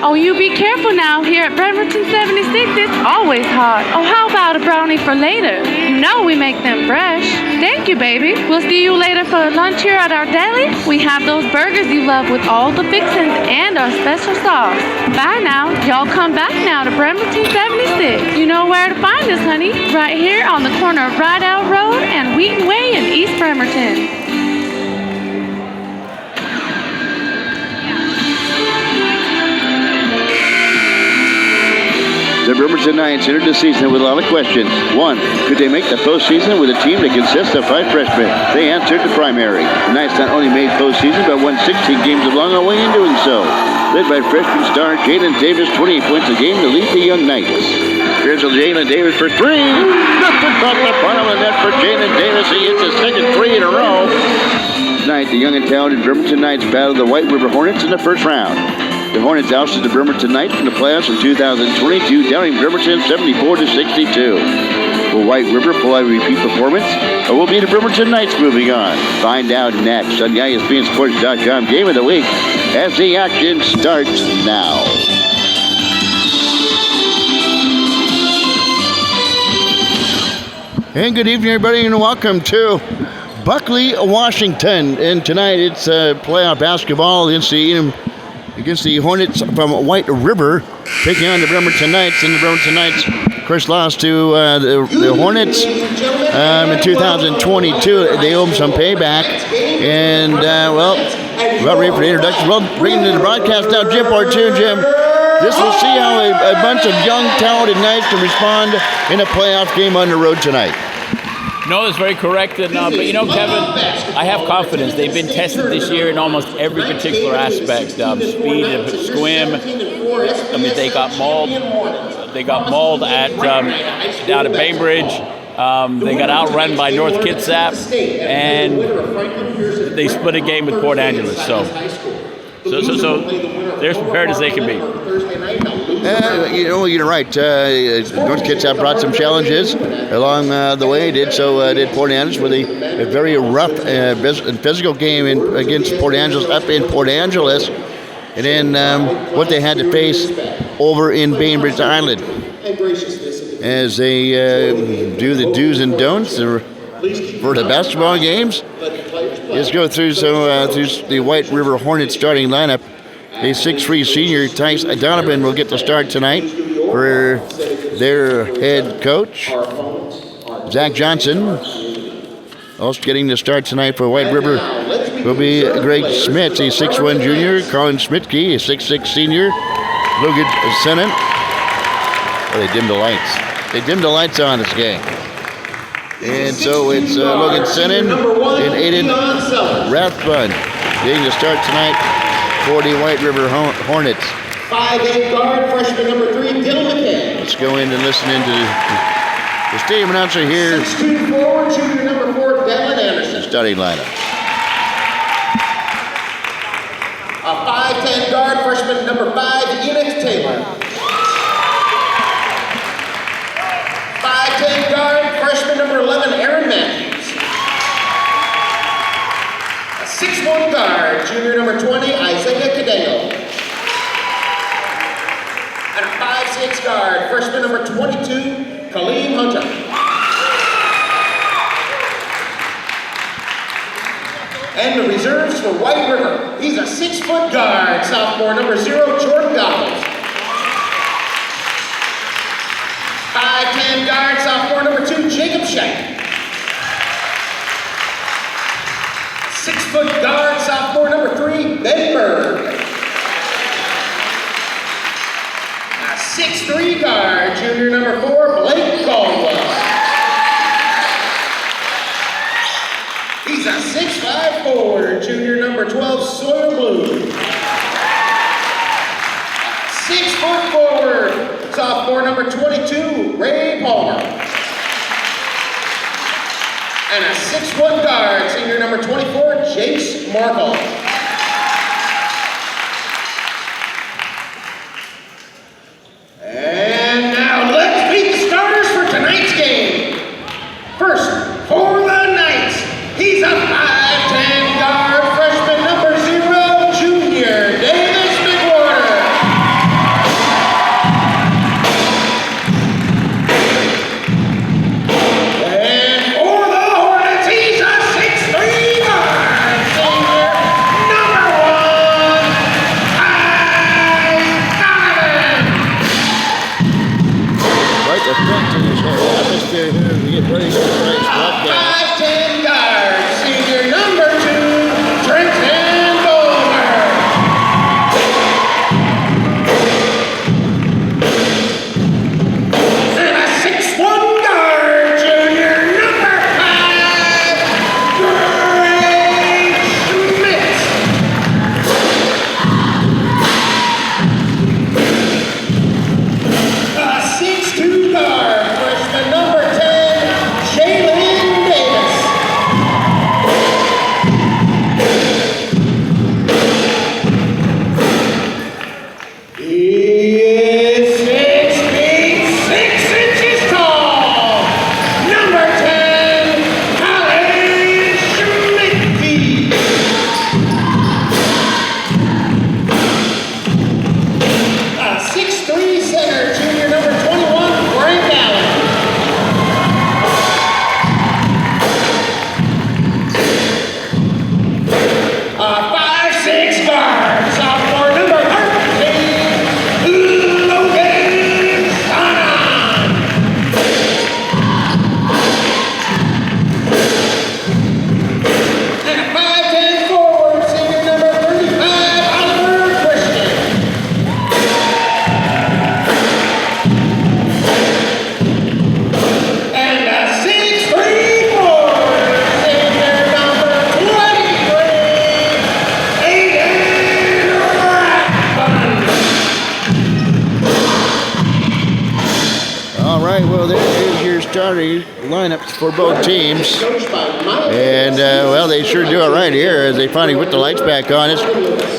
Oh, you be careful now. Here at Bremerton 76, it's always hot. Oh, how about a brownie for later? You know we make them fresh. Thank you, baby. We'll see you later for lunch here at our deli. We have those burgers you love with all the fixings and our special sauce. Bye now. Y'all come back now to Bremerton 76. You know where to find us, honey. Right here on the corner of Rideout Road and Wheaton Way in East Bremerton. The Bremerton Knights entered the season with a lot of questions. One, could they make the postseason with a team that consists of 5 freshmen? They answered the primary. The Knights not only made postseason, but won 16 games along the way in doing so. Led by freshman star Jalen Davis, 28 points a game to lead the young Knights. Here's Jalen Davis for 3. Nothing but the bottom of the net for Jalen Davis. He hits his second 3 in a row. Tonight, the young and talented Bremerton Knights battled the White River Hornets in the first round. The Hornets ousted the Bremerton Knights from the playoffs in 2022, downing Bremerton 74-62. Will White River pull out a repeat performance, or will be the Bremerton Knights moving on? Find out next on the ISBNSports.com Game of the Week as the action starts now. And good evening, everybody, and welcome to Buckley, Washington. And tonight it's playoff basketball against the Hornets from White River, taking on the Bremerton Knights. And the Bremerton Knights, of course, lost to the Hornets in 2022. They owe them some payback. And, well, about ready for the introduction. Well, bringing to the broadcast now, Jim Portune. Jim, this will see how a bunch of young, talented Knights can respond in a playoff game on the road tonight. No, that's very correct. And, but you know, Kevin, I have confidence. They've been tested this year in almost every particular aspect. Speed, swim. I mean, they got mauled. They got mauled at down at Bainbridge. They got outrun by North Kitsap, and they split a game with Port Angeles. So they're as prepared as they can be. You're right. North Kitsap brought some challenges along the way. Did Port Angeles with a very rough and physical game against Port Angeles up in Port Angeles, and then what they had to face over in Bainbridge Island as they do the do's and don'ts for the basketball games. Let's go through through the White River Hornets starting lineup. A 6'3" senior, Tice Donovan, will get the start tonight for their head coach. Zach Johnson, also getting the start tonight for White River, will be Greg Smith, a 6'1" junior. Colin Schmidtke, a 6'6" senior. Logan Sennett. Oh, they dimmed the lights. They dimmed the lights on this game. And so it's Logan Sennett and Aiden Rathbun getting the start tonight for the White River Hornets. 5'8" guard, freshman number 3, Dylan McKay. Let's go in and listen into the stadium announcer here. 6'2" forward, junior number 4, Devin Anderson. Starting lineup. A 5'10" guard, freshman number 5, Enix Taylor. 5'10" guard, freshman number 11, Aaron Matthews. 6'1" guard, junior number 20, Isaiah Cadeo. And a 5'6" guard, freshman number 22, Kaleem Hunter. And the reserves for White River. He's a 6-foot guard, sophomore number 0, Jordan Goggles. 5'10" guard, sophomore number 2, Jacob Shank. 6-foot guard, sophomore number 3, Ben Berg. A 6'3" guard, junior number 4, Blake Caldwell. He's a 6'5" forward, junior number 12, Sawyer Blue. 6-foot forward, sophomore number 22, Ray Palmer. And a 6'1" guard, senior number 24, Jace Markle. And now let's meet the starters for tonight's game. First, for the Knights, he's a 5'10" guard, freshman number 0, junior Davis McWhorter. He is 6 feet 6 inches tall. Number 10, Colin Schmidt. A 6'3" center, junior number 21, Frank Allen. A 5'6" guard, sophomore number 13, Logan Sanan. And a 5'10" forward, senior number 35, Oliver Christian. And a 6'3" forward, senior number 23, Aiden Rathbun. All right, well, there is your starting lineups for both teams. And, well, they sure do it right here as they finally put the lights back on. Let's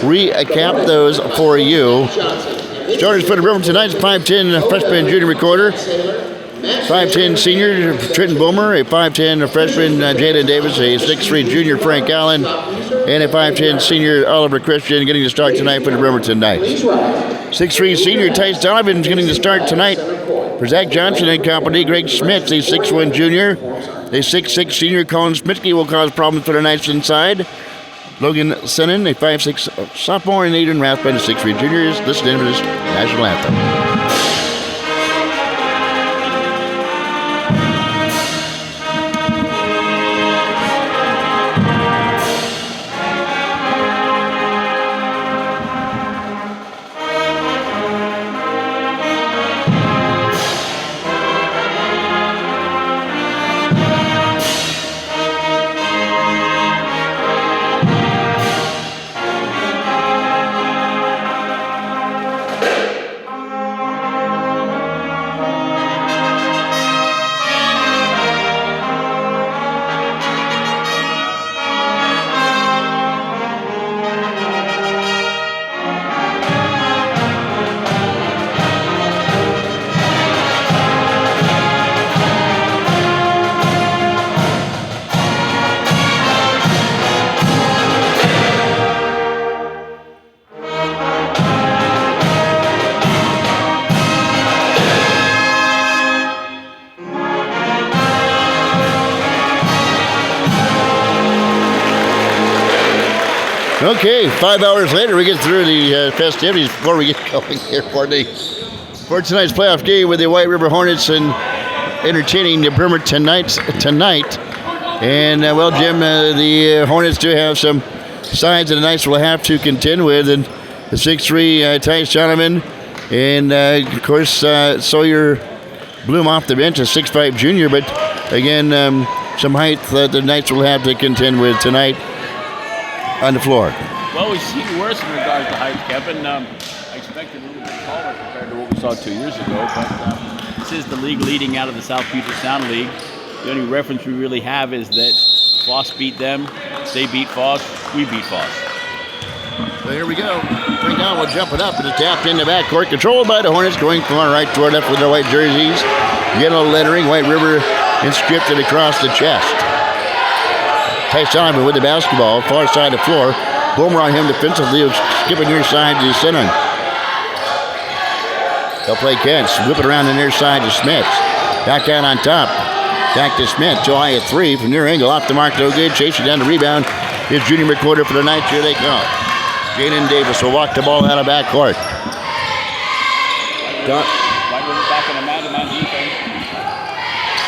recap those for you. Starters for the Bremerton tonight's 5'10" freshman junior recorder, 5'10" senior Trenton Boomer, a 5'10" freshman Jalen Davis, a 6'3" junior Frank Allen, and a 5'10" senior Oliver Christian getting to start tonight for the Bremerton Knights. 6'3" senior Tice Donovan is getting to start tonight for Zach Johnson and company. Greg Schmitz, a 6'1" junior. A 6'6" senior Colin Smitsky will cause problems for the Knights inside. Logan Senon, a 5'6" sophomore, and Aiden Rathbun, a 6'3" junior, is listening to this national anthem. Okay, 5 hours later, we get through the festivities before we get going here for tonight's playoff game with the White River Hornets and entertaining the Bremerton Knights tonight. And, well, Jim, the Hornets do have some sides that the Knights will have to contend with. And the 6'3" Tice Donovan and, of course, Sawyer Bloom off the bench, a 6'5" junior. But, again, some height that the Knights will have to contend with tonight on the floor. Well, we've seen worse in regards to height, Kevin. I expected a little bit taller compared to what we saw 2 years ago, but this is the league leading out of the South Puget Sound League. The only reference we really have is that Foss beat them, they beat Foss, we beat Foss. So here we go. Frank Allen will jump it up and it's tapped in the backcourt, controlled by the Hornets, going from our right to our left with their white jerseys. Yellow lettering, White River inscripted across the chest. Tice Donovan with the basketball, far side of the floor. Boomer on him defensively, skipping near side to Sinan. They'll play Kentz, whip it around the near side to Smith. Back out on top. Back to Smith, too high at three from near angle, off the mark, no good. Chasing down the rebound. His junior recorder for the night, here they come. Jalen Davis will walk the ball out of backcourt. White River back in a man-to-man defense.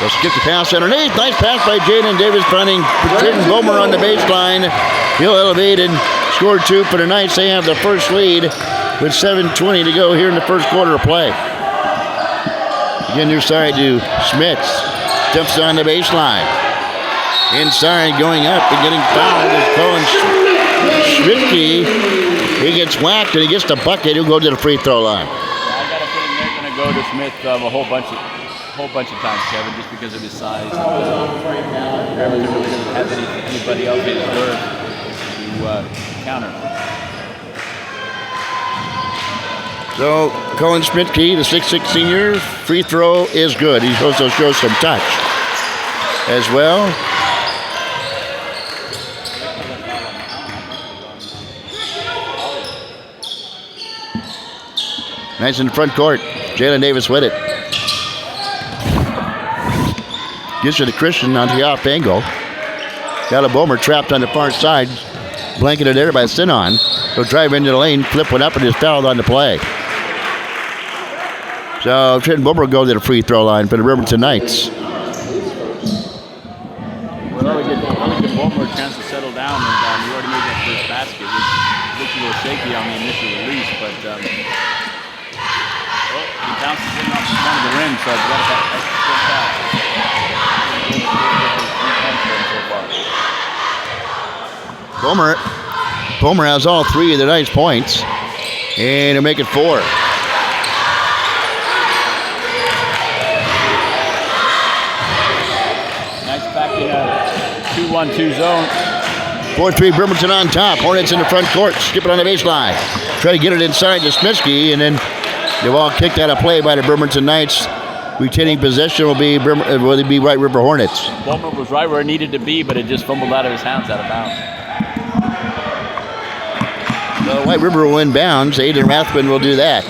They'll skip the pass underneath. Nice pass by Jalen Davis, finding Trenton Boomer on the baseline. He'll elevate and score two for the Knights. They have the first lead with 7:20 to go here in the first quarter of play. Again, near side to Schmitz. Dumps on the baseline. Inside, going up and getting fouled is Colin Schmitke. He gets whacked and he gets the bucket. He'll go to the free throw line. I got a feeling they're going to go to Smith a whole bunch of times, Kevin, just because of his size. Bremerton really doesn't have anybody else in his worth to counter. So Colin Schmidtke, the 6'6" senior, free throw is good. He's supposed to show some touch as well. Nice in the front court. Jalen Davis with it. Gives it to Christian on the off angle. Got a Bomer trapped on the far side. Blanketed there by Sinon. He'll drive into the lane, flip one up, and is fouled on the play. So Trenton Bomer will go to the free throw line for the Bremerton Knights. Well, we get Bomer a chance to settle down, and he already made that first basket. It looked a little shaky on the initial release, but he bounces in off the front of the rim, so it's got a good foul. Bomer has all three of the Knights' points, and he'll make it 4. Nice back in a 2-1-2 zone. 4-3 Bremerton on top. Hornets in the front court. Skip it on the baseline. Try to get it inside to Smitsky, and then the ball kicked out of play by the Bremerton Knights. Retaining possession will be White River Hornets. Bomer was right where it needed to be, but it just fumbled out of his hands out of bounds. White River will inbounds. Aiden Rathman will do that.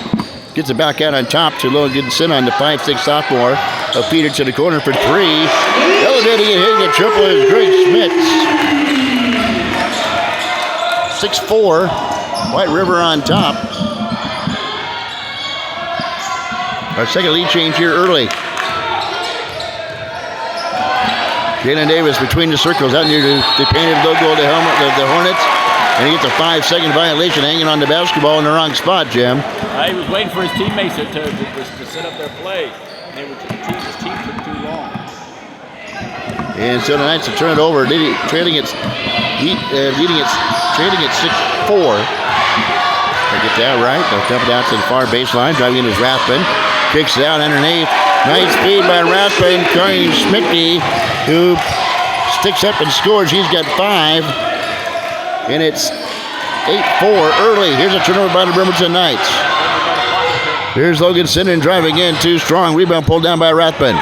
Gets it back out on top to Logan Sinon, the 5'6" sophomore. A feeder to the corner for 3. Elevating and hitting a triple is Greg Schmitz. 6'4". White River on top. Our second lead change here early. Jalen Davis between the circles out near the painted logo of the helmet of the Hornets. And he gets a 5-second violation hanging on the basketball in the wrong spot, Jim. He was waiting for his teammates to set up their play. And his team took too long. And so the Knights will turn it over, trailing at 6-4. They get that right. They'll dump it out to the far baseline. Driving in is Rathman. Kicks it out underneath. Nice feed by Rathman. Colin Schmidtke, who sticks up and scores. He's got 5. And it's 8-4 early. Here's a turnover by the Bremerton Knights. Here's Logan Sinon driving in. Too strong. Rebound pulled down by Rathman.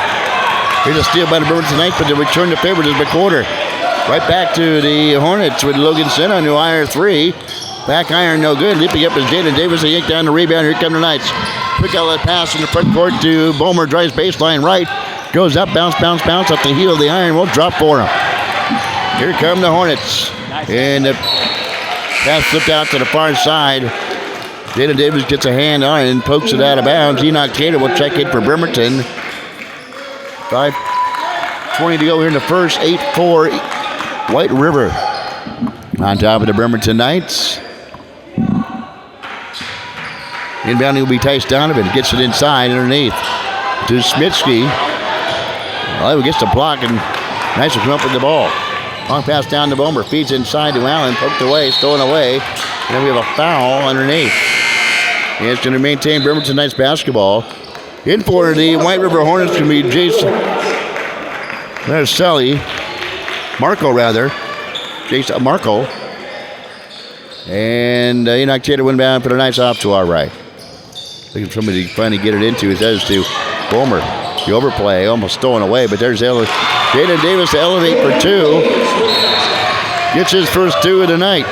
Here's a steal by the Bremerton Knights, but the return to favor is McWhorter. Right back to the Hornets with Logan Sinon, who iron 3. Back iron, no good. Leaping up is Jaden Davis. They yank down the rebound. Here come the Knights. Quick outlet pass in the front court to Bomer. Drives baseline right. Goes up, bounce, bounce, bounce. Up the heel of the iron. Will drop for him. Here come the Hornets. And the pass flipped out to the far side. Jaden Davis gets a hand on it and pokes it out of bounds. Enoch Taylor will check in for Bremerton. 5:20 to go here in the first. 8-4 White River on top of the Bremerton Knights. Inbounding will be Tice Donovan. Gets it inside underneath to Smitsky. Well, he gets the block, and Knights will come up with the ball. Long pass down to Bomer. Feeds inside to Allen. Poked away. Stolen away. And then we have a foul underneath. And it's going to maintain Bremerton Knights basketball. In for the White River Hornets can be Jason. There's Sully. Marco, rather. Jason Marco. And Enoch Taylor went down for the Knights off to our right. Looking for somebody to finally get it into. It says to Bomer. The overplay almost stolen away, but there's Jaden Davis to elevate for 2. Gets his first 2 of the night.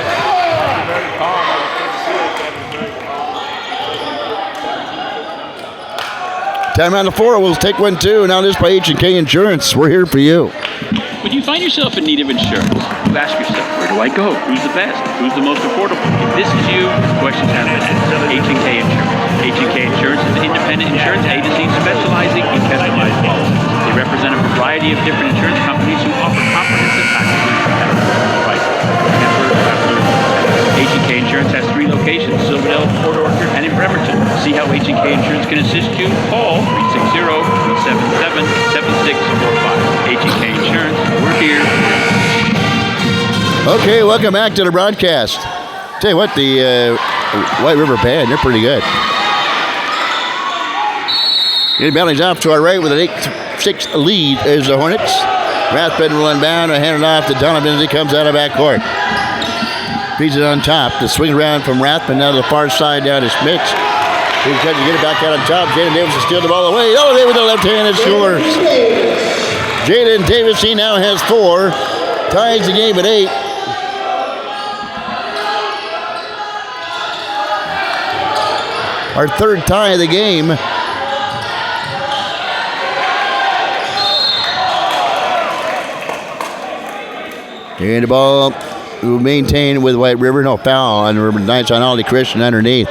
Time on the floor. We'll take 1-2. Now this by H&K Insurance. We're here for you. When you find yourself in need of insurance, you ask yourself, where do I go? Who's the best? Who's the most affordable? If this is you, questions have been answered. H&K Insurance. H&K Insurance is an independent insurance agency specializing in customized policies. They represent a variety of different insurance companies who offer comprehensive packages at affordable prices. H&K Insurance has 3 locations, Silverdale, Port Orchard, and in Bremerton. See how H&K Insurance can assist you? Call 360-377-7645. H&K Insurance, we're here. Okay, welcome back to the broadcast. Tell you what, the White River Band, they're pretty good. Inbounding's off to our right with an 8-6 lead is the Hornets. Rathbun will unbound and hand it off to Donovan as he comes out of backcourt. Feeds it on top. The swing around from Rathbun now to the far side down to Schmitz. He tries to get it back out on top. Jaden Davis will steal the ball away. Elevate with the left hand and scores. Jaden Davis, he now has 4. Ties the game at 8. Our third tie of the game. And the ball will maintain with White River. No foul on Urban Knights on Ollie Christian underneath.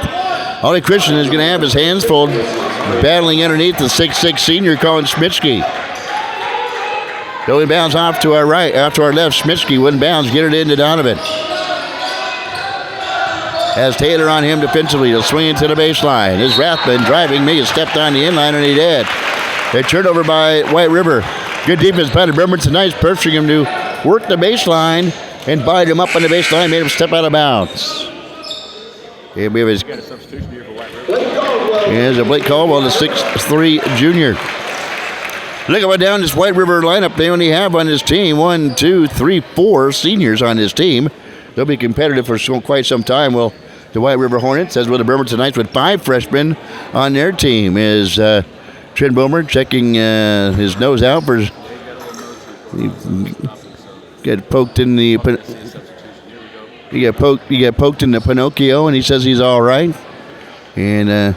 Ollie Christian is going to have his hands full, battling underneath the 6'6" senior Colin Smitsky. Going bounds off to our right, off to our left. Smitsky wouldn't bounds, get it into Donovan. Has Taylor on him defensively. He'll swing into the baseline. As Rathman driving, may have stepped on the inline and he did. A turnover by White River. Good defense by the Bremerton tonight, pressuring him to work the baseline and bite him up on the baseline, made him step out of bounds. Here we have his. Here's a Blake Caldwell, the 6'3" junior. Look at down this White River lineup. They only have on his team 1, 2, 3, 4 seniors on his team. They'll be competitive for quite some time. Well, the White River Hornets, as with the Bremerton Knights, with 5 freshmen on their team, is Trent Boomer checking his nose out for. He got poked in the. He got poked in the Pinocchio, and he says he's all right. And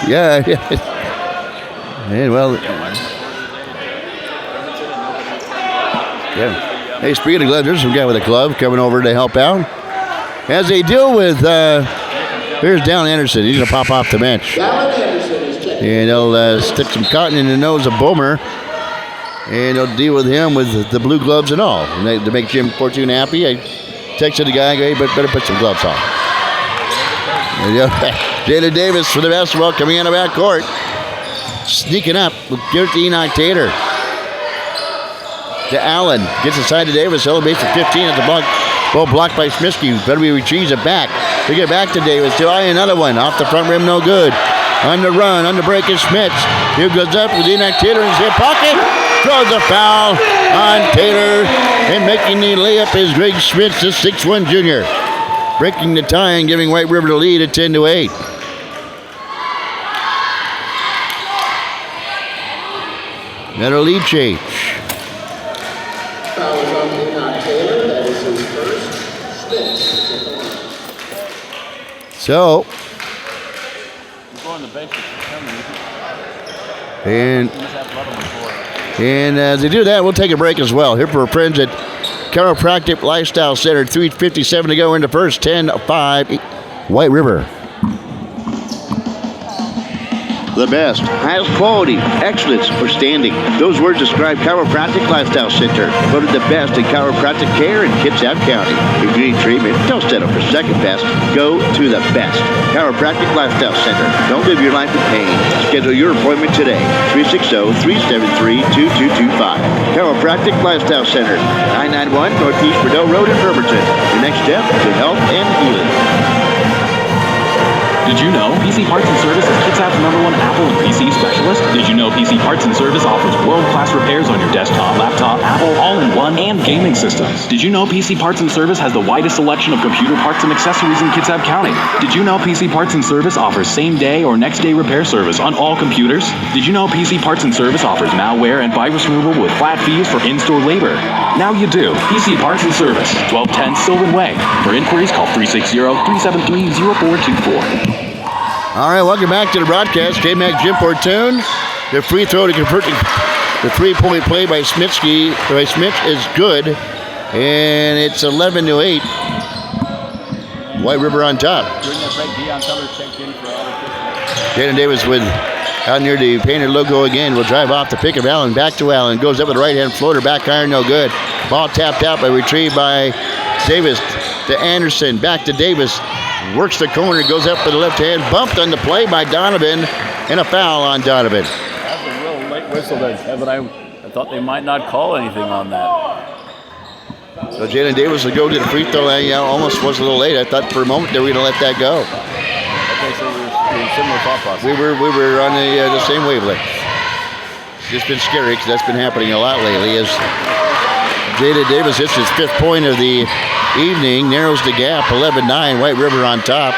yeah. And well. Yeah. Hey, speaking of gloves, there's some guy with a glove coming over to help out. As they deal with, here's Dallin Anderson. He's going to pop off the bench. And they'll stick some cotton in the nose of Boomer. And they'll deal with him with the blue gloves and all. And to make Jim Fortune happy, I texted the guy, hey, but better put some gloves on. Jalen Davis for the basketball coming in the back court. Sneaking up with Enoch Tater. To Allen. Gets inside to Davis. Elevates to 15 at the block. Ball blocked by Smitsky. Better be retrieves it back. They get back to Davis. To another one. Off the front rim, no good. On the run, on the break is Schmitz. Here goes up with Enoch Taylor in his hip pocket. Throws a foul on Taylor. And making the layup is Greg Schmitz, the 6'1" junior. Breaking the tie and giving White River the lead at 10-8. Another lead change. Foul is on Enoch Taylor. That is his first. So. And as they do that, we'll take a break as well. Here for our friends at Chiropractic Lifestyle Center. 3:57 to go in the first. 10-5. White River. The best, highest quality, excellence, or standing. Those words describe Chiropractic Lifestyle Center. Voted the best in chiropractic care in Kitsap County. If you need treatment, don't settle for second best. Go to the best. Chiropractic Lifestyle Center. Don't live your life in pain. Schedule your appointment today. 360-373-2225. Chiropractic Lifestyle Center. 991 Northeast Rideau Road in Bremerton. Your next step to health and healing. Did you know PC Parts and Service is Kitsap's #1 Apple and PC specialist? Did you know PC Parts and Service offers world-class repairs on your desktop, laptop, Apple, all-in-one, and gaming systems? Did you know PC Parts and Service has the widest selection of computer parts and accessories in Kitsap County? Did you know PC Parts and Service offers same-day or next-day repair service on all computers? Did you know PC Parts and Service offers malware and virus removal with flat fees for in-store labor? Now you do. PC Parts and Service, 1210 Sylvan Way. For inquiries, call 360-373-0424. All right, welcome back to the broadcast. J-Mac Jim Fortune. The free throw to convert the three-point play by Smitsky. By Smith is good. And it's 11-8. White River on top. Jaden Davis with out near the painted logo again. Will drive off the pick of Allen. Back to Allen. Goes up with the right-hand floater. Back iron, no good. Ball tapped out by retrieved by Davis to Anderson. Back to Davis. Works the corner, goes up with the left hand, bumped on the play by Donovan, and a foul on Donovan. That's a real late whistle there, Kevin. I thought they might not call anything on that. So Jalen Davis will go to the free throw line. Yeah, almost was a little late. I thought for a moment they were going to let that go. Okay, so we were similar thought process. We were on the same wavelength. It's just been scary because that's been happening a lot lately. As Jada Davis hits his 5th point of the evening, narrows the gap, 11-9, White River on top.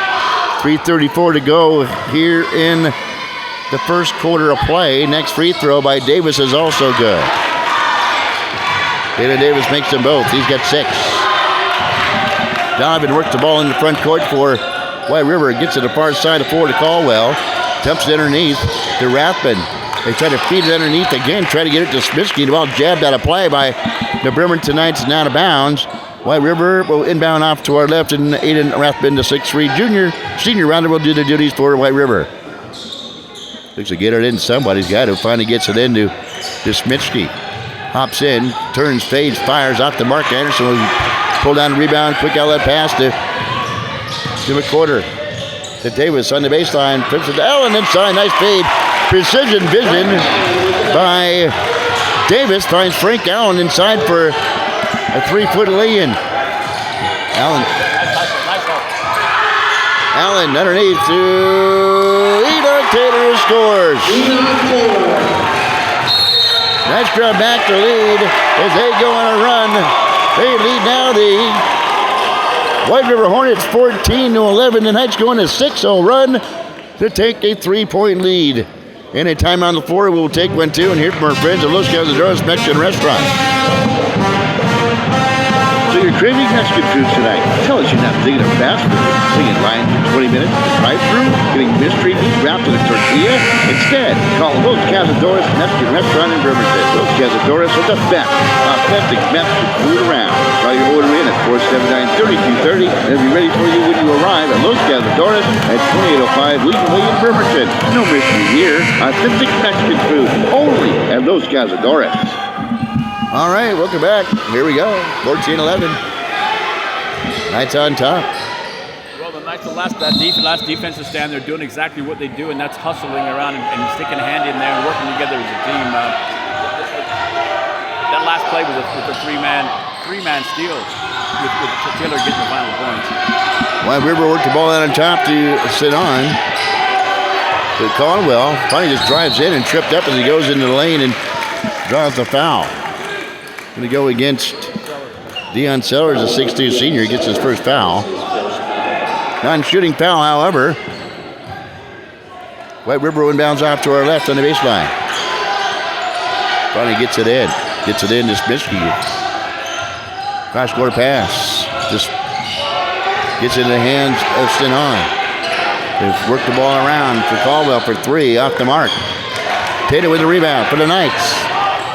3:34 to go here in the first quarter of play. Next free throw by Davis is also good. Jada Davis makes them both. He's got 6. Donovan works the ball in the front court for White River. Gets to the far side of 4 to Caldwell. Dumps it underneath to Rathman. They try to feed it underneath again, try to get it to Smiskey. The ball jabbed out of play by the Bremerton Knights and out of bounds. White River will inbound off to our left, and Aiden Rathman, the 6'3" senior rounder, will do the duties for White River. Looks to get it in somebody's got who finally gets it into Smiskey. Hops in, turns, fades, fires off the mark. Anderson will pull down the rebound, quick outlet pass to McQuarter. To Davis on the baseline, flips it to Allen inside, nice fade. Precision vision by Davis, finds Frank Allen inside for a 3-foot lay-in. Allen underneath to Enoch Taylor scores. Nice grab back to lead as they go on a run. They lead now the White River Hornets 14-11. The Knights go on a 6-0 run to take a 3-point lead. And a time on the floor, we'll take one too. And here from our friends at Los Cazadores Mexican Restaurant. So you're craving Mexican food tonight. Tell us you're not thinking of fast food. Sitting in line for 20 minutes, drive-through, getting mystery meat wrapped in a tortilla. Instead, call Los Cazadores Mexican Restaurant in Bremerton. Los Cazadores are the best authentic Mexican food around. Try your order in at 479-3230. They'll be ready for you when you arrive at Los Cazadores at 2805 Legion Way in Bremerton. No mystery here. Authentic Mexican food only at Los Cazadores. All right, welcome back. Here we go, 14-11. Knights on top. Well, the Knights, the last defensive stand, they're doing exactly what they do, and that's hustling around and sticking a hand in there and working together as a team. That last play was a three-man steal with Taylor getting the final points. White River worked the ball out on top to sit on. But Caldwell finally just drives in and tripped up as he goes into the lane and draws the foul. Going to go against Deion Sellers, a 6'2" senior. He gets his first foul. Non-shooting foul, however. White River inbounds off to our left on the baseline. Finally gets it in. Gets it in to Smiskey. Cross-court pass. Just gets it in the hands of Sinon. They've worked the ball around for Caldwell for 3 off the mark. Tatum with the rebound for the Knights.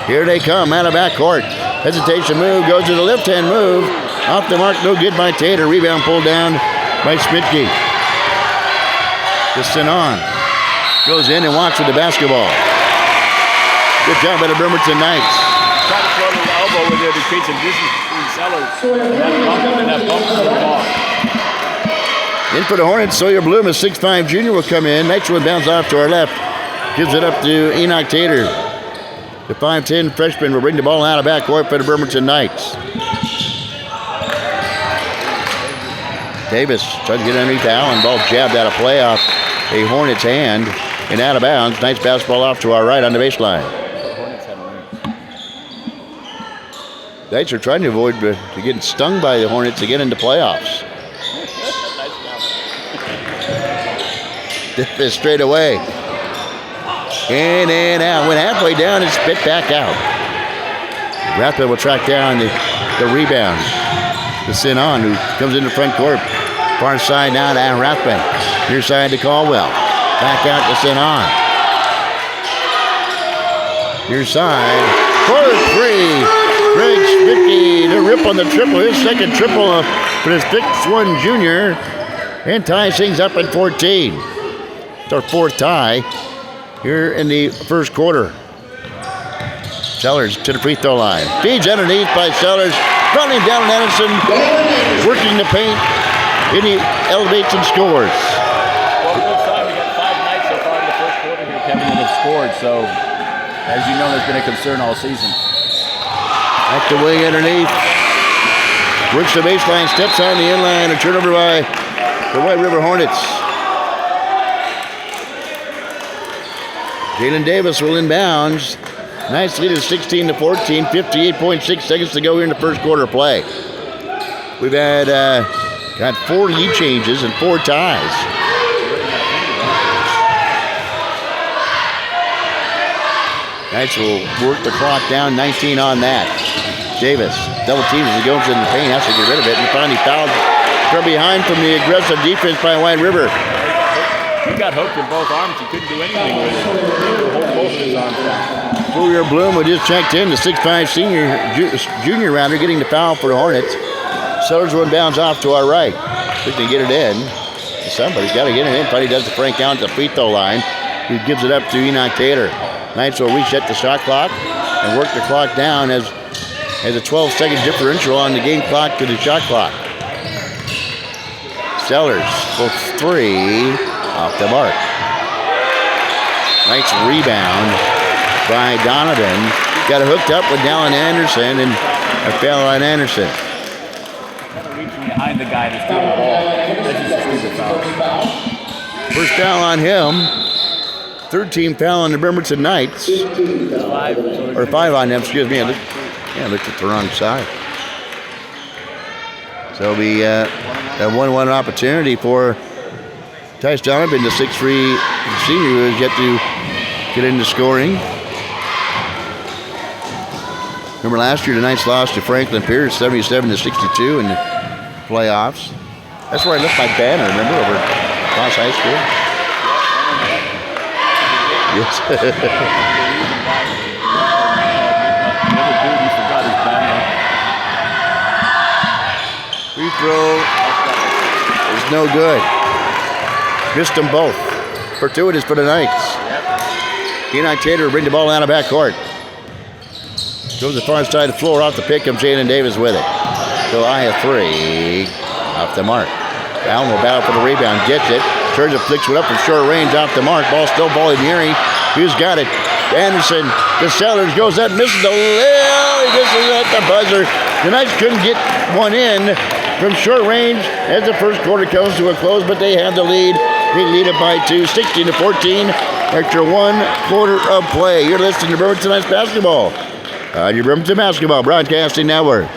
Here they come out of backcourt. Hesitation move, goes to the left-hand move. Off the mark, no good by Tater. Rebound pulled down by Smitke. To Sinon. Goes in and walks with the basketball. Good job by the Bremerton Knights. Trying to throw a little elbow with there to create some distance between Sellers and that bump to the ball. In for the Hornets, Sawyer Bloom, a 6'5" junior, will come in. Next one bounce off to our left. Gives it up to Enoch Tater. The 5'10" freshman will bring the ball out of backcourt for the Bremerton Knights. Davis trying to get underneath Allen. Ball jabbed out of play off a Hornets hand and out of bounds. Knights basketball off to our right on the baseline. Knights are trying to avoid getting stung by the Hornets to get into playoffs. Davis straight away. In and out. Went halfway down and spit back out. Rathman will track down the rebound. To Sinon, who comes into front court. Far side now to Rathman. Near side to Caldwell. Back out to Sinon. Near side. For 3. Greg Spitke to rip on the triple. His second triple for his 6'1" junior. And ties things up at 14. It's our 4th tie here in the first quarter. Sellers to the free throw line. Feeds underneath by Sellers. Running down Anderson. Working the paint. And he elevates and scores. Well, good time. We got 5 Knights so far in the first quarter here, Kevin, that have scored. So, as you know, there's been a concern all season. Back the wing underneath. Works the baseline. Steps on the inline. A turnover by the White River Hornets. Jalen Davis will inbounds. Nice lead is 16-14, 58.6 seconds to go here in the first quarter play. We've had got 4 lead changes and 4 ties. Knights will work the clock down, 19 on that. Davis, double teams as he goes in the paint, has to get rid of it, and finally fouled from behind from the aggressive defense by White River. He got hooked in both arms. He couldn't do anything with it. Hold both of his arms down. Julia Bloom, who just checked in, the 6'5 junior rounder, getting the foul for the Hornets. Sellers one bounds off to our right. We can get it in. Somebody's got to get it in. Finally does the Frank down to the free throw line. He gives it up to Enoch Tater. Knights will reset the shot clock and work the clock down as a 12-second differential on the game clock to the shot clock. Sellers for 3 off the mark. Nice rebound by Donovan. Got it hooked up with Dallin Anderson and a foul on Anderson. Kind of reaching behind the guy to steal the ball. That's just a stupid foul. First foul on him. Third team foul on the Bremerton Knights. 5 on them, excuse me. I looked at the wrong side. So it'll be a 1-1 opportunity for Tice Donovan, the 6'3 senior who has yet to get into scoring. Remember last year, the Knights lost to Franklin Pierce 77-62 in the playoffs. That's where I left my banner, remember, over at Cross High School. Yes. Free throw is no good. Missed them both. Fortuitous for the Knights. Enoch Tater will bring the ball out of backcourt. Goes to the far side of the floor. Off the pick comes Jaden Davis with it. So I have 3 off the mark. Allen will battle for the rebound. Gets it. Turns it, flicks it up from short range off the mark. Ball still Bolinieri. Who's got it? Anderson. The Sellers goes up, misses the lil. He misses at the buzzer. The Knights couldn't get one in from short range as the first quarter comes to a close, but they have the lead. They lead it by 2, 16-14. After 1 quarter of play. You're listening to Bremerton Knights basketball on your Bremerton Basketball Broadcasting Network.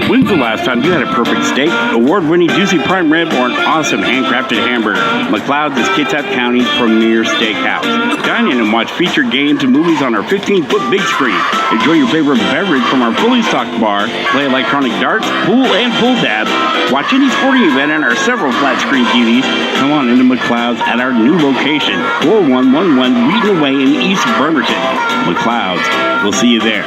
When's the last time you had a perfect steak, award-winning juicy prime rib, or an awesome handcrafted hamburger? McLeod's is Kitsap County's premier steakhouse. Dine in and watch featured games and movies on our 15-foot big screen. Enjoy your favorite beverage from our fully stocked bar. Play electronic darts, pool, and pool tabs. Watch any sporting event on our several flat-screen TVs. Come on into McLeod's at our new location, 4111 Wheaton Way in East Bremerton. McLeod's. We'll see you there.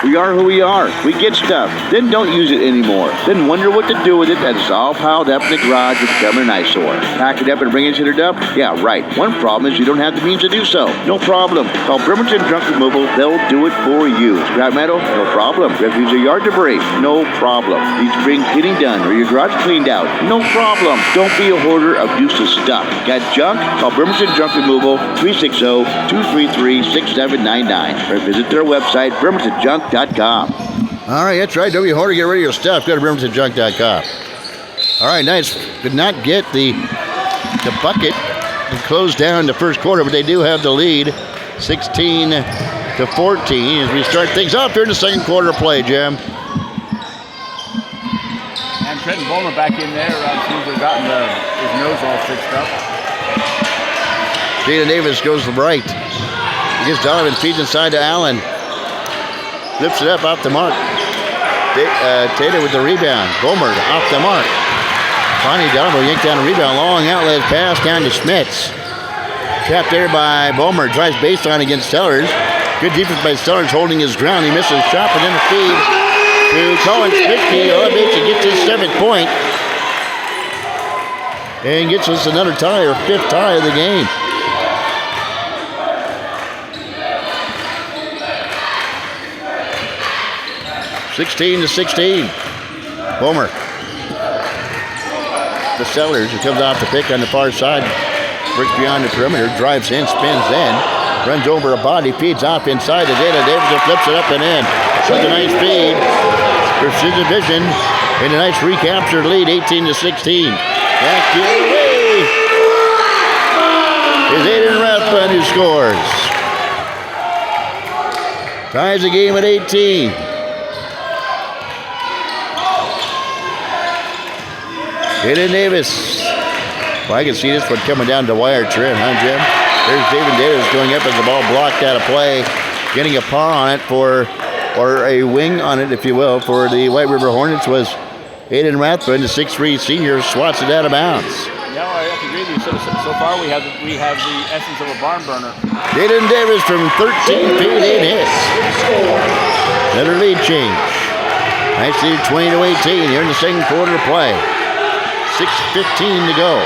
We are who we are. We get stuff, then don't use it anymore. Then wonder what to do with it as it's all piled up in the garage with becoming an eyesore. Pack it up and bring it to the dump? Yeah, right. One problem is you don't have the means to do so. No problem. Call Bremerton Junk Removal. They'll do it for you. Scrap metal? No problem. Refuse or yard debris? No problem. Need spring cleaning done or your garage cleaned out? No problem. Don't be a hoarder of useless stuff. Got junk? Call Bremerton Junk Removal 360-233-6799 or visit their website, bremertonjunk.com. All right, that's right. Don't be a hoarder. Get rid of your stuff. Go to bremertonjunk.com. All right, Knights could not get the bucket to close down the first quarter, but they do have the lead, 16-14, as we start things off here in the second quarter play, Jim. And Trenton Bowman back in there. Seems to have gotten his nose all fixed up. Jaden Davis goes to the right. He gets Donovan, feeds inside to Allen. Lifts it up off the mark. Tater with the rebound. Bomer off the mark. Finally, Donovan yanked down a rebound. Long outlet pass down to Schmitz. Trapped there by Bomer. Tries baseline against Sellers. Good defense by Sellers holding his ground. He misses a shot, but then the feed to Colin Schmitz. He elevates and gets his 7th point. And gets us another tie, or 5th tie of the game. 16-16. Bomer. The Sellers, who comes off the pick on the far side, breaks beyond the perimeter, drives in, spins in, runs over a body, feeds off inside to Dana Davis, flips it up and in. With a nice feed. Precision vision, and a nice recaptured lead, 18-16. Back to the way. is Aiden Rathbun who scores. Ties the game at 18. Aiden Davis. Well, I can see this one coming down the wire trim, huh, Jim? There's David Davis going up as the ball blocked out of play, getting a paw on it or a wing on it, if you will, for the White River Hornets was Aiden Rathbun, the 6'3" senior, swats it out of bounds. Yeah, I have to agree with you. So far, we have the essence of a barn burner. Aiden Davis from 13 feet, 8 hits. Another lead change. Nice lead, 20-18 here in the second quarter of play. 6:15 to go.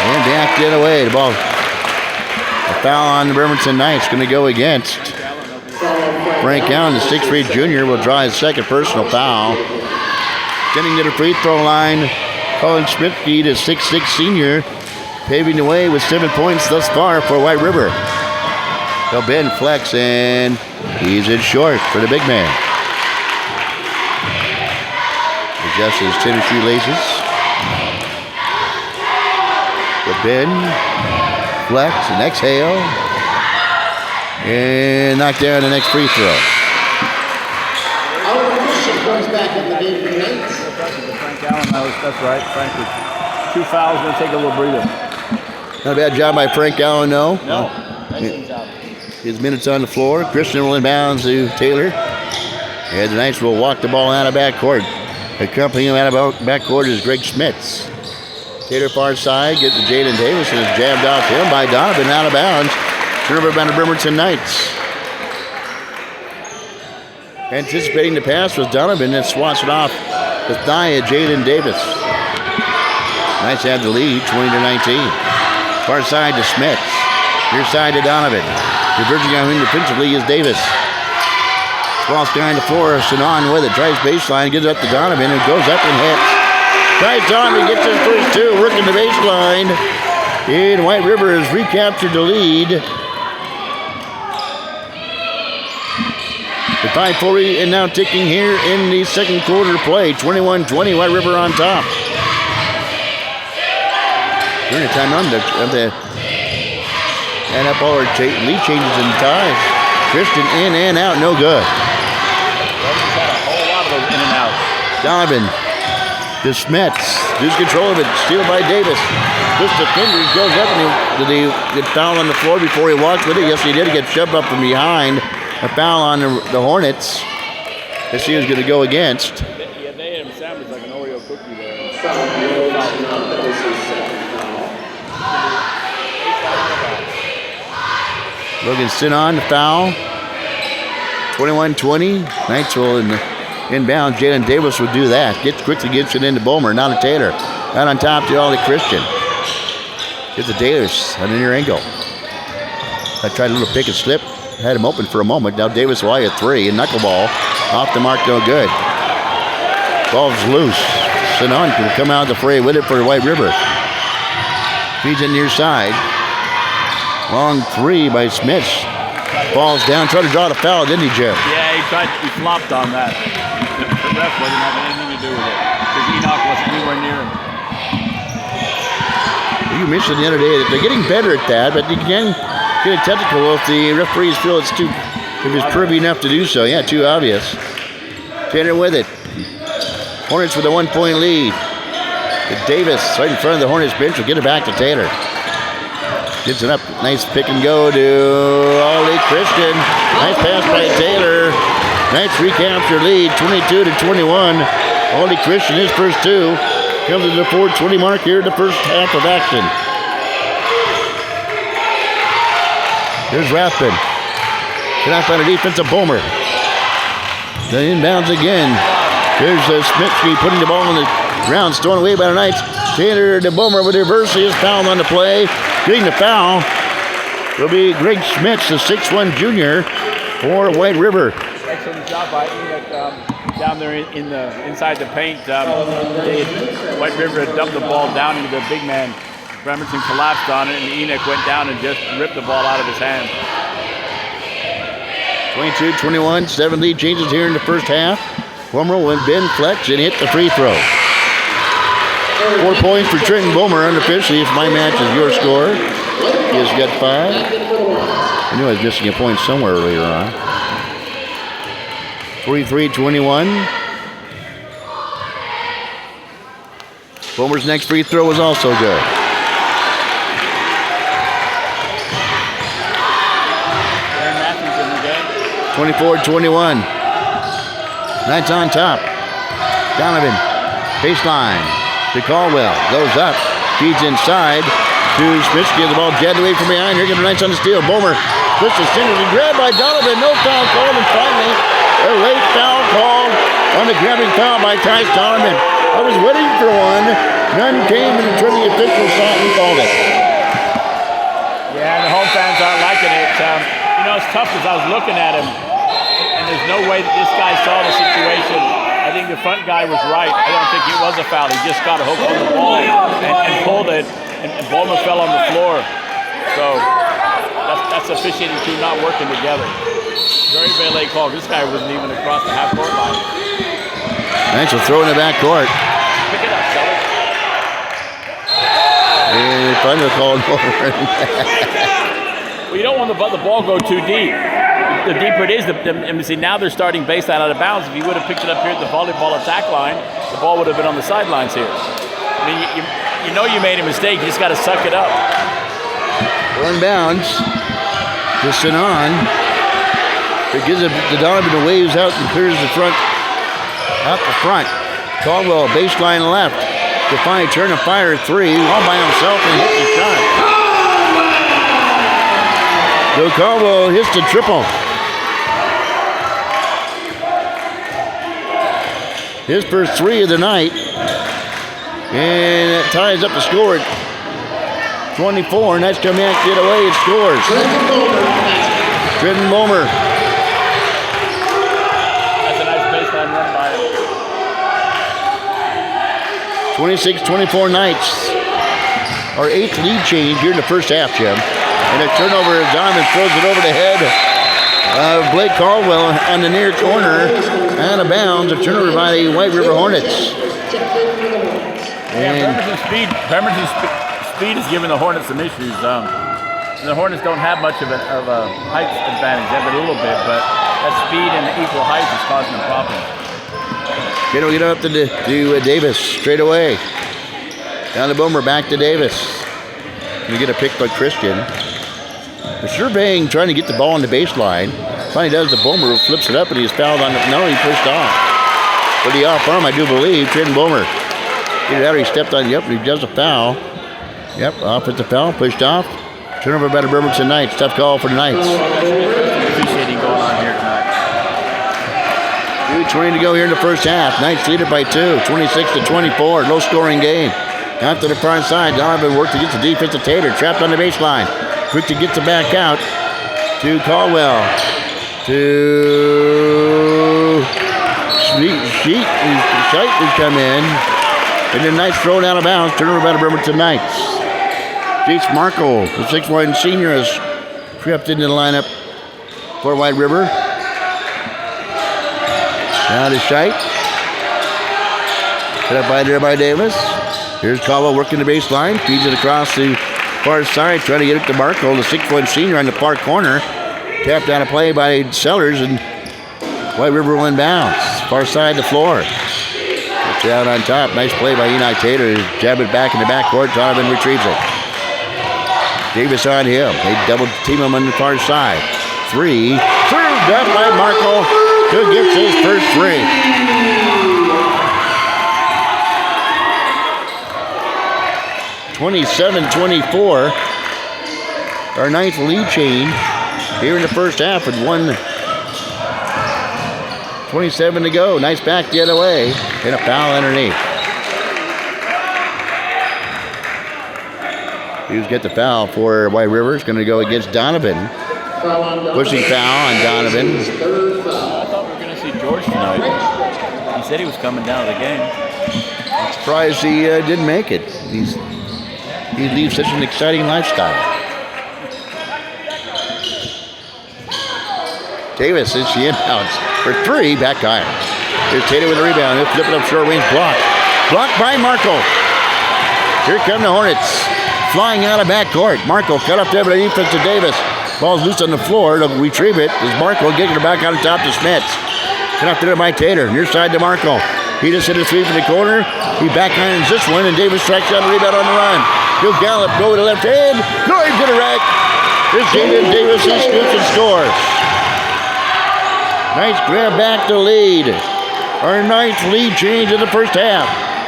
And back the other way. The ball, a foul on the Bremerton Knights, going to go against Frank Allen, the 6'3" junior, will draw his second personal foul. Getting to the free throw line, Colin Smithke, the 6'6" senior, paving the way with 7 points thus far for White River. They'll bend, flex, and he's in short for the big man. Adjusts his tennis shoelaces. The bend, flex, and exhale. And knock down the next free throw. Our Christian comes back in the game tonight. Frank Allen, that's right. Frank with 2 fouls, going to take a little breather. Not a bad job by Frank Allen, no. No, nice job. His minutes on the floor. Christian will inbounds to Taylor. And the Knights will walk the ball out of backcourt. Accompanying him out of backcourt is Greg Schmitz. Taylor far side, gets to Jaden Davis, and is jabbed off him by Donovan out of bounds. Turnover by the Bremerton Knights. Anticipating the pass was Donovan, and swats it off the thigh of Jaden Davis. Knights have the lead, 20-19. Far side to Schmitz. Near side to Donovan. Diverging on him defensively is Davis. Ball's behind the floor. Sinan with it. Tries baseline. Gives up to Donovan and goes up and hits. Tries Donovan. Gets his first two. Working the baseline. And White River has recaptured the lead. The 5:40 and now ticking here in the second quarter play. 21-20. White River on top. During the time of the and up all our lead changes and ties. Christian in and out, no good. Had a whole lot of those in and out. Donovan to Schmitz. Loses control of it. Steal by Davis. This defender goes up and did he get fouled on the floor before he walked with it? Yes, he did. He get shoved up from behind. A foul on the Hornets. Let's see who's going to go against. Yeah, they had him sandwiched like an Oreo cookie there. Logan Sinan, the foul. 21-20. Knights will inbound. Jalen Davis would do that. Quickly gets it into Bomer, not a Taylor. Out on top to Ollie Christian. Gets to Davis on the near angle. I tried a little pick and slip. Had him open for a moment. Now Davis will at three. And knuckleball. Off the mark, no good. Ball's loose. Sinan can come out of the fray with it for White River. Feeds it near side. Long three by Smith. Falls down. Tried to draw the foul, didn't he, Jeff? Yeah, he flopped on that. The ref wasn't having anything to do with it because Enoch wasn't anywhere near him. You mentioned the other day that they're getting better at that, but you can get a technical if the referees feel it's too, if it's privy enough to do so. Yeah, too obvious. Taylor with it. Hornets with a 1-point lead. Davis right in front of the Hornets bench will get it back to Taylor. Gets it up. Nice pick and go to Ollie Christian. Nice pass by Taylor. Nice recapture lead, 22-21. Ollie Christian, his first two. Comes to the 4:20 mark here in the first half of action. Here's Rathbun. Get off on a defensive Bomer. The inbounds again. Here's Smitsky putting the ball on the ground, stolen away by the Knights. Taylor to Bomer with the reverse. He is fouled on the play. Getting the foul will be Greg Schmitz, the 6'1" junior for White River. Excellent job by Enoch down there inside the paint. White River had dumped the ball down into the big man. Bremerton collapsed on it, and Enoch went down and just ripped the ball out of his hand. 22-21, 7 lead changes here in the first half. Former will bend, flex, and hit the free throw. 4 points for Trenton Bomer unofficially. If my match is your score, he has got 5. I knew I was missing a point somewhere earlier on. 43-21. Bomer's next free throw was also good. 24-21. Knights on top. Donovan, baseline to Caldwell. Goes up, feeds inside to Smith. Gives the ball jetted away from behind. Here comes the Knights on the steal. Bomer puts the center and grabbed by Donovan. No foul called, and finally a late foul called on the grabbing foul by Tyce Donovan. I was waiting for one. None came, and the official saw it and called it. Yeah, the home fans aren't liking it. It's tough because I was looking at him, and there's no way that this guy saw the situation. I think the front guy was right. I don't think it was a foul. He just got a hook on the ball and pulled it, and Bowman fell on the floor. So that's officiating two not working together. Very, very late call. This guy wasn't even across the half-court line. Knights will throw in the backcourt. Pick it up, Sellers. And Thunder called over. Well, you don't want the ball go too deep. The deeper it is, now they're starting baseline out of bounds. If you would have picked it up here at the volleyball attack line, the ball would have been on the sidelines here. I mean, you know you made a mistake. You just got to suck it up. One bounds. To Sinan. It gives it to Donovan, who waves out and clears the front. Out the front. Caldwell, baseline left. Define turn and fire 3. All by himself and hits the shot. So Caldwell hits the triple. His first 3 of the night. And it ties up the score at 24. Knights come back, get away, it scores. Trenton Bomer. That's a nice baseline run by him. 26-24 Knights. Our 8th lead change here in the first half, Jim. And a turnover as Donovan throws it over the head of Blake Caldwell on the near corner. Out of bounds, a turnover by the White River Hornets. Yeah, Bremerton's speed is giving the Hornets some issues. The Hornets don't have much of a height advantage. They have a little bit, but that speed and equal height is causing them problems. Get it up to Davis straight away. Down to Bomer, back to Davis. You get a pick by Christian. The surveying trying to get the ball on the baseline. Finally does the Bomer, flips it up, and he's fouled on the. No, he pushed off. But he off arm, I do believe. Trenton Bomer. Either that or he stepped on. Yep, he does a foul. Yep, off at the foul, pushed off. Turnover by the Bremerton Knights. Tough call for the Knights. Officiating going on here tonight. 2:20 to go here in the first half. Knights lead it by 2, 26-24. Low scoring game. Out to the far side. Donovan worked against the defensive Tater. Trapped on the baseline. Quick to get the back out to Caldwell. To Sheet has come in. And the Knights thrown out of bounds. Turnover by the Bremerton Knights. Jace Markle, the 6'1" senior, has crept into the lineup for White River. Now to Scheidt. Put up by there by Davis. Here's Caldwell working the baseline. Feeds it across the far side. Trying to get it to Markle, the 6'1" senior on the far corner. Tapped out of play by Sellers, and White River will inbounds. Far side the floor. Gets it out on top. Nice play by Enoch Tater. Jab it back in the backcourt. Donovan retrieves it. Davis on him. They double team him on the far side. 3. Served up by Markle, who gets his first 3. (27-24). Our 9th lead change here in the first half with 1:27 to go. Nice back the other way. And a foul underneath. Who's get the foul for White River? It's going to go against Donovan. Pushing foul on Donovan. I thought we were going to see George tonight. He said he was coming down to the game. I'm surprised he didn't make it. He leads such an exciting lifestyle. Davis is the inbounds for 3. Back iron. Here's Tater with a rebound. He'll flip it up short range. Blocked by Markle. Here come the Hornets. Flying out of backcourt. Marco cut up there by the defense to Davis. Ball's loose on the floor. They'll retrieve it. As Marco getting it back on top to Smets. Cut up there by Tater. Near side to Marco. He just hit a three from the corner. He backhands this one, and Davis strikes down the rebound on the run. He'll gallop, go to the left hand. Going to the rack. Here's Jaden Davis. He scoops and scores. Knights grab back the lead. Our Knights lead change in the first half.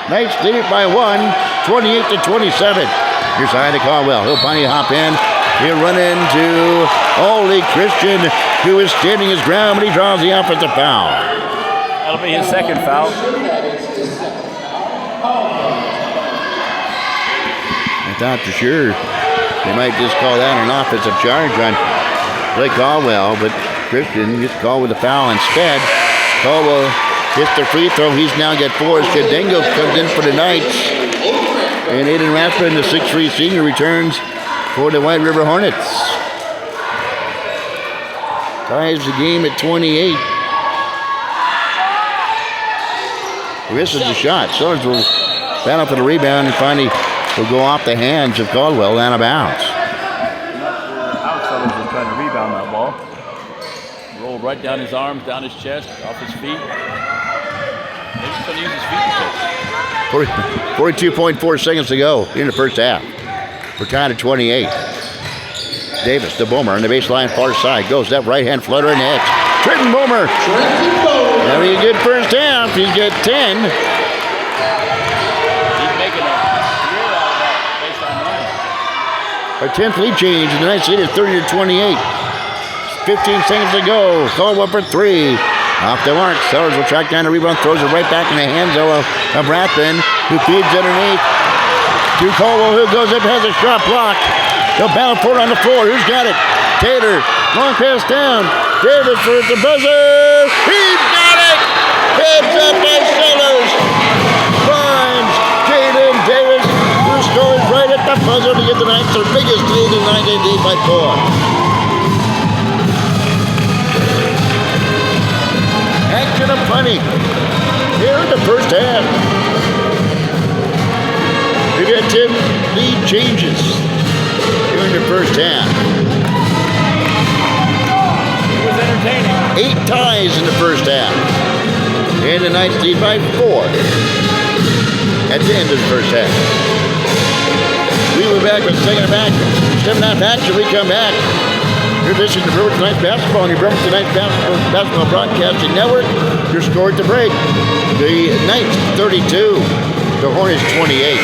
Knights lead it by 28-27. Here's side to Caldwell. He'll finally hop in. He'll run into Ole Christian, who is standing his ground, but he draws the offensive foul. That'll be his second foul. I thought for sure they might just call that an offensive charge on Blake Caldwell, but Christian gets called with a foul instead. Caldwell hits the free throw. He's now got 4. Cadengo comes in for the Knights. And Aiden Rathbun, the 6'3 senior, returns for the White River Hornets. Ties the game at 28. This is the shot. Sellers will battle for the rebound and finally will go off the hands of Caldwell out of bounds. How Sellers was trying to rebound that ball. Rolled right down his arms, down his chest, off his feet. Maybe he's going to use his feet to catch. 42.4 seconds to go in the first half. We're tied at 28. Davis, the Boomer, on the baseline far side. Goes that right-hand flutter and hits. Trenton Boomer. Having a good first half. He's got 10. He's making a career out of that baseline line. Our 10th lead change, and the Knights lead is 30-28. 15 seconds to go. Caldwell for 3. Off the mark. Sellers will track down the rebound, throws it right back in the hands of Rathbun, who feeds underneath to Caldwell, who goes up, has a shot blocked. They'll battle for it on the floor. Who's got it? Tater. Long pass down. Davis for the buzzer. He's got it! Heads up by Sellers. Finds Jaden Davis, who scores right at the buzzer to get the Knights their biggest lead in 9 lead by 4. Action of plenty here in the first half. We've got 10 lead changes here in the first half. It was entertaining. 8 ties in the first half. And the Knights lead by 4 at the end of the first half. We will be back with the second half action. 7.5 action, we come back. You're listening to Bremerton Knights Basketball on your Bremerton Knights Basketball Broadcasting Network. Your score at the break. The Knights 32, the Hornets 28.